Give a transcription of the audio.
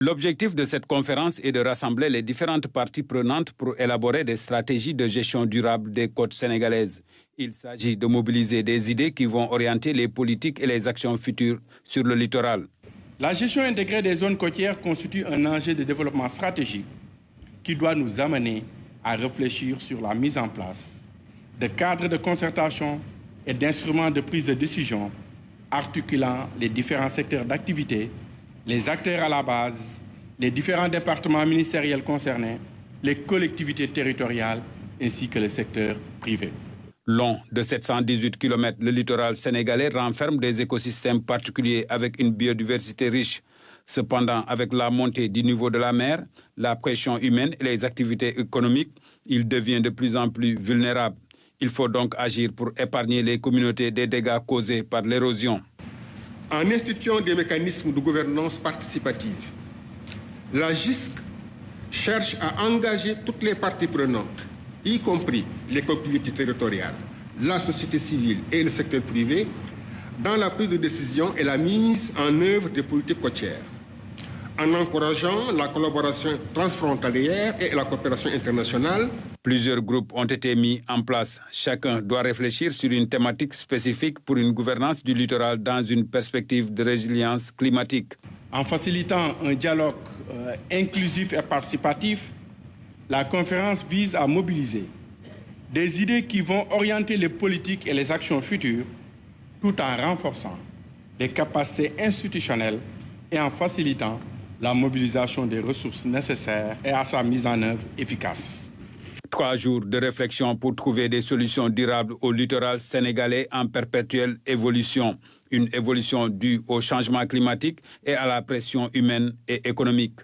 L'objectif de cette conférence est de rassembler les différentes parties prenantes pour élaborer des stratégies de gestion durable des côtes sénégalaises. Il s'agit de mobiliser des idées qui vont orienter les politiques et les actions futures sur le littoral. La gestion intégrée des zones côtières constitue un enjeu de développement stratégique qui doit nous amener à réfléchir sur la mise en place de cadres de concertation et d'instruments de prise de décision articulant les différents secteurs d'activité, les acteurs à la base, les différents départements ministériels concernés, les collectivités territoriales ainsi que le secteur privé. Long de 718 km, le littoral sénégalais renferme des écosystèmes particuliers avec une biodiversité riche. Cependant, avec la montée du niveau de la mer, la pression humaine et les activités économiques, il devient de plus en plus vulnérable. Il faut donc agir pour épargner les communautés des dégâts causés par l'érosion. En instituant des mécanismes de gouvernance participative, la GISC cherche à engager toutes les parties prenantes, y compris les collectivités territoriales, la société civile et le secteur privé, dans la prise de décision et la mise en œuvre des politiques côtières, en encourageant la collaboration transfrontalière et la coopération internationale. Plusieurs groupes ont été mis en place. Chacun doit réfléchir sur une thématique spécifique pour une gouvernance du littoral dans une perspective de résilience climatique. En facilitant un dialogue inclusif et participatif, la conférence vise à mobiliser des idées qui vont orienter les politiques et les actions futures, tout en renforçant les capacités institutionnelles et en facilitant la mobilisation des ressources nécessaires et à sa mise en œuvre efficace. 3 jours de réflexion pour trouver des solutions durables au littoral sénégalais en perpétuelle évolution. Une évolution due au changement climatique et à la pression humaine et économique.